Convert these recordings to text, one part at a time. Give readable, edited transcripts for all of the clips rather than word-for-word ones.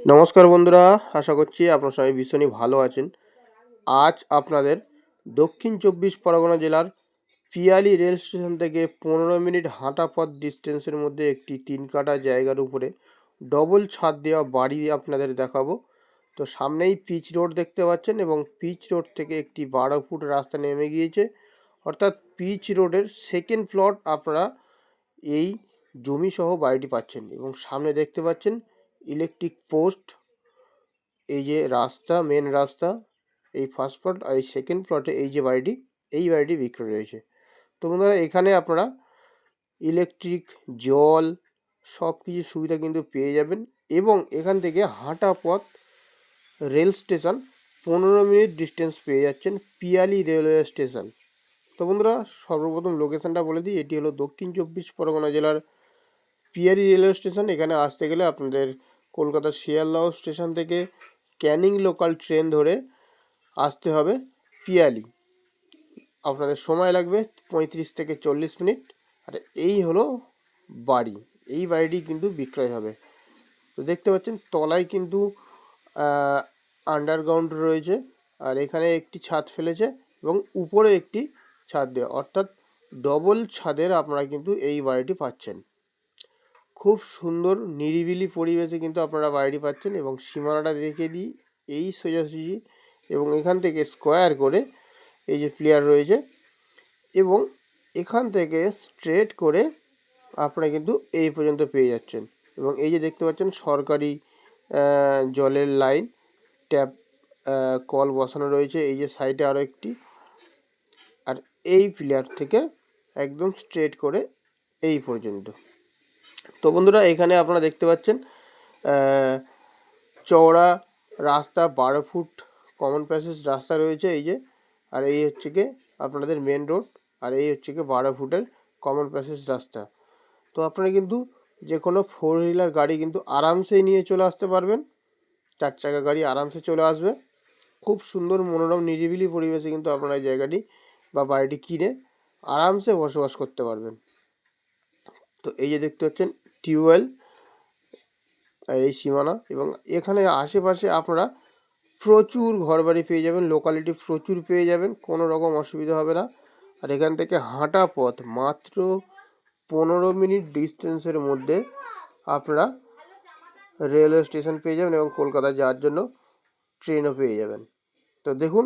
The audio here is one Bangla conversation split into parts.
নমস্কার বন্ধুরা, আশা করছি আপনার সবাই ভীষণই ভালো আছেন। আজ আপনাদের দক্ষিণ চব্বিশ পরগনা জেলার পিয়ালি রেল স্টেশন থেকে 15 মিনিট হাঁটা পথ ডিস্টেন্সের মধ্যে একটি 3 কাঠা জায়গার উপরে ডবল ছাদ দেওয়া বাড়ি আপনাদের দেখাবো। তো সামনেই পিচ রোড দেখতে পাচ্ছেন এবং পিচ রোড থেকে একটি 12 ফুট রাস্তা নেমে গিয়েছে, অর্থাৎ পিচ রোডের সেকেন্ড প্লট আপনারা এই জমি সহ বাড়িটি পাচ্ছেন। এবং সামনে দেখতে পাচ্ছেন ইলেকট্রিক পোস্ট, এই যে রাস্তা, মেন রাস্তা, এই ফার্স্ট প্লট আর এই সেকেন্ড প্লটে এই যে বাড়িটি, এই বাড়িটি বিক্রি রয়েছে। তো বন্ধুরা, এখানে আপনারা ইলেকট্রিক, জল, সব কিছু সুবিধা কিন্তু পেয়ে যাবেন এবং এখান থেকে হাঁটা পথ রেল স্টেশন 15 মিনিট ডিস্টেন্স পেয়ে যাচ্ছেন, পিয়ালি রেলওয়ে স্টেশন। তো বন্ধুরা, সর্বপ্রথম লোকেশনটা বলে দিই, এটি হলো দক্ষিণ চব্বিশ পরগনা জেলার পিয়ালি রেলওয়ে স্টেশন। এখানে আসতে গেলে আপনাদের কলকাতার শিয়ালদহ স্টেশন থেকে ক্যানিং লোকাল ট্রেন ধরে আসতে হবে পিয়ালি। আপনাদের সময় লাগবে 35 থেকে 40 মিনিট। আর এই হলো বাড়ি, এই বাড়িটি কিন্তু বিক্রয় হবে। তো দেখতে পাচ্ছেন তলায় কিন্তু আন্ডারগ্রাউন্ড রয়েছে, আর এখানে একটি ছাদ ফেলেছে এবং উপরে একটি ছাদ দেওয়া, অর্থাৎ ডবল ছাদের আপনারা কিন্তু এই বাড়িটি পাচ্ছেন। খুব সুন্দর নিরিবিলি পরিবেশে কিন্তু আপনারা বাড়িটি পাচ্ছেন। এবং সীমানাটা দেখে দিই, এই সোজাসুজি এবং এখান থেকে স্কোয়ার করে এই যে প্লেয়ার রয়েছে এবং এখান থেকে স্ট্রেট করে আপনারা কিন্তু এই পর্যন্ত পেয়ে যাচ্ছেন। এবং এই যে দেখতে পাচ্ছেন সরকারি জলের লাইন, ট্যাপ কল বসানো রয়েছে, এই যে সাইডে আরও একটি। আর এই প্লেয়ার থেকে একদম স্ট্রেট করে এই পর্যন্ত। তো বন্ধুরা, এখানে আপনারা দেখতে পাচ্ছেন চওড়া রাস্তা, 12 ফুট কমন প্যাসেজ রাস্তা রয়েছে এই যে। আর এই হচ্ছে গিয়ে আপনাদের মেন রোড, আর এই হচ্ছে গিয়ে 12 ফুটের কমন প্যাসেজ রাস্তা। তো আপনারা কিন্তু যে কোনো 4 হুইলার গাড়ি কিন্তু আরামসেই নিয়ে চলে আসতে পারবেন, 4 চাকা গাড়ি আরামসে চলে আসবে। খুব সুন্দর মনোরম নিরিবিলি পরিবেশে কিন্তু আপনারা এই জায়গাটি বা বাড়িটি কিনে আরামসে বসবাস করতে পারবেন। তো এই যে দেখতে পাচ্ছেন টিউবওয়েল, এই সীমানা, এবং এখানে আশেপাশে আপনারা প্রচুর ঘরবাড়ি পেয়ে যাবেন, লোকালিটি প্রচুর পেয়ে যাবেন, কোনো রকম অসুবিধা হবে না। আর এখান থেকে হাঁটা পথ মাত্র 15 মিনিট ডিস্টেন্সের মধ্যে আপনারা রেলওয়ে স্টেশন পেয়ে যাবেন এবং কলকাতা যাওয়ার জন্য ট্রেনও পেয়ে যাবেন। তো দেখুন,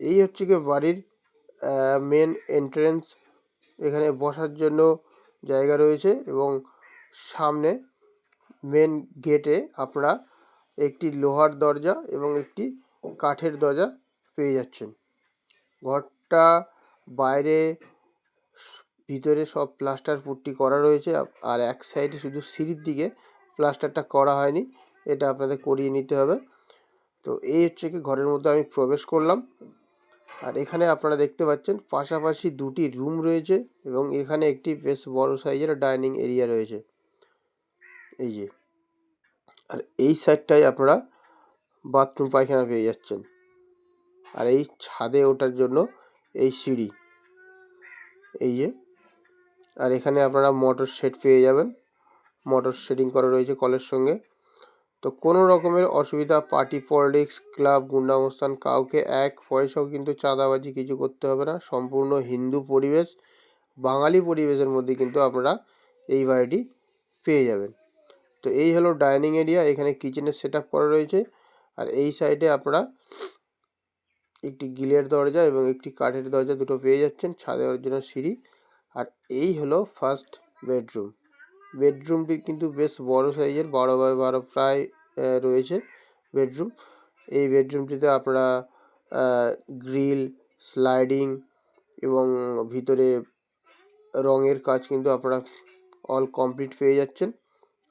এই হচ্ছে কি বাড়ির মেন এন্ট্রেন্স। এখানে বসার জন্য জায়গা রয়েছে এবং সামনে মেন গেটে আপনারা একটি লোহার দরজা এবং একটি কাঠের দরজা পেয়ে যাচ্ছেন। ঘরটা বাইরে ভিতরে সব প্লাস্টার পুট্টি করা রয়েছে, আর এক সাইডে শুধু সিঁড়ির দিকে প্লাস্টারটা করা হয়নি, এটা আপনাদের করিয়ে নিতে হবে। তো এই হচ্ছে কি ঘরের মধ্যে আমি প্রবেশ করলাম। আর এখানে আপনারা দেখতে পাচ্ছেন পাশাপাশি দুটি রুম রয়েছে এবং এখানে একটি বেশ বড় সাইজের ডাইনিং এরিয়া রয়েছে এই যে। আর এই সাইডটায় আপনারা বাথরুম পায়খানা পেয়ে যাচ্ছেন। আর এই ছাদে ওঠার জন্য এই সিঁড়ি এই যে। আর এখানে আপনারা মোটর সেট পেয়ে যাবেন, মোটর সেটিং করা রয়েছে কলের সঙ্গে। তো কোনো রকমের অসুবিধা, পার্টি পলিটিক্স, ক্লাব, গুন্ডামস্তান, কাউকে এক পয়সাও কিন্তু চাঁদাবাজি কিছু করতে হবে না। সম্পূর্ণ হিন্দু পরিবেশ, বাঙালি পরিবেশের মধ্যে কিন্তু আপনারা এই বাড়িটি পেয়ে যাবেন। তো এই হলো ডাইনিং এরিয়া, এখানে কিচেনের সেট আপ করা রয়েছে। আর এই সাইডে আপনারা একটি গিলের দরজা এবং একটি কাঠের দরজা দুটো পেয়ে যাচ্ছেন, ছাদে ওঠার জন্য সিঁড়ি। আর এই হলো ফার্স্ট বেডরুম। বেডরুমটি কিন্তু বেশ বড় সাইজের, 12x12 প্রায় রয়েছে বেডরুম। এই বেডরুমটিতে আপনারা গ্রিল, স্লাইডিং এবং ভিতরে রঙের কাজ কিন্তু আপনারা অল কমপ্লিট পেয়ে যাচ্ছেন।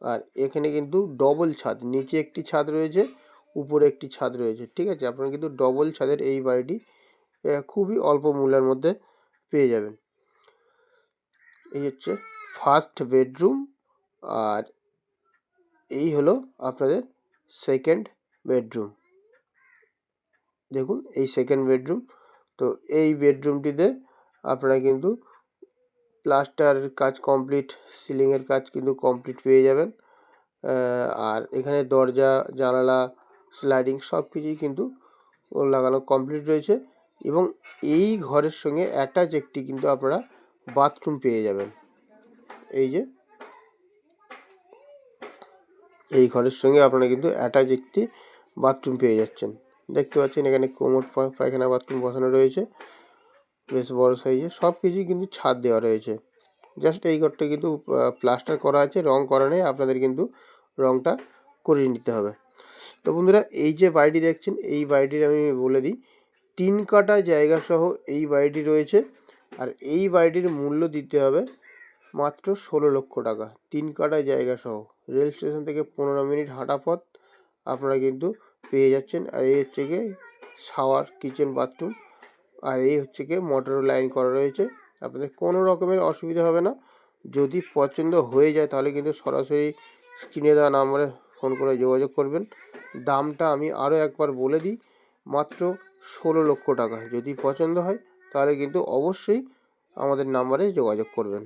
আর এখানে কিন্তু ডবল ছাদ, নিচে একটি ছাদ রয়েছে, উপরে একটি ছাদ রয়েছে, ঠিক আছে। আপনারা কিন্তু ডবল ছাদের এই বাড়িটি খুবই অল্প মূল্যের মধ্যে পেয়ে যাবেন। এই হচ্ছে ফার্স্ট বেডরুম, আর এই হলো আপনাদের সেকেন্ড বেডরুম। দেখুন এই সেকেন্ড বেডরুম। তো এই বেডরুমটিতে আপনারা কিন্তু প্লাস্টারের কাজ কমপ্লিট, সিলিংয়ের কাজ কিন্তু কমপ্লিট পেয়ে যাবেন। আর এখানে দরজা জানালা স্লাইডিং সব কিছুই কিন্তু ওর লাগানো কমপ্লিট রয়েছে। এবং এই ঘরের সঙ্গে অ্যাটাচ একটি কিন্তু আপনারা বাথরুম পেয়ে যাবেন। এই যে এই ঘরের সঙ্গে আপনারা কিন্তু অ্যাটাচ একটি বাথরুম পেয়ে যাচ্ছেন। দেখতে পাচ্ছেন এখানে কোমোড পায়খানা বাথরুম বসানো রয়েছে, বেশ বড় সাইজে। সব কিছুই কিন্তু ছাদ দেওয়া রয়েছে। জাস্ট এই ঘরটা কিন্তু প্লাস্টার করা আছে, রং করা নেই, আপনাদের কিন্তু রংটা করিয়ে নিতে হবে। তো বন্ধুরা, এই যে বাড়িটি দেখছেন, এই বাড়িটির আমি বলে দিই 3 কাঠা জায়গা সহ এই বাড়িটি রয়েছে। আর এই বাড়িটির মূল্য দিতে হবে মাত্র 16 লক্ষ টাকা, 3 কাঠা জায়গা সহ। রেল স্টেশন থেকে 15 মিনিট হাঁটা পথ আপনারা কিন্তু পেয়ে যাচ্ছেন। আর এই হচ্ছে গিয়ে শাওয়ার, কিচেন, বাথরুম। আর এই হচ্ছে গিয়ে মোটর লাইন করা রয়েছে। আপনাদের কোনো রকমের অসুবিধা হবে না। যদি পছন্দ হয়ে যায় তাহলে কিন্তু সরাসরি স্ক্রিনে দেওয়া নাম্বারে ফোন করে যোগাযোগ করবেন। দামটা আমি আরও একবার বলে দিই, মাত্র 16 লক্ষ টাকা। যদি পছন্দ হয় তাহলে কিন্তু অবশ্যই আমাদের নাম্বারে যোগাযোগ করবেন।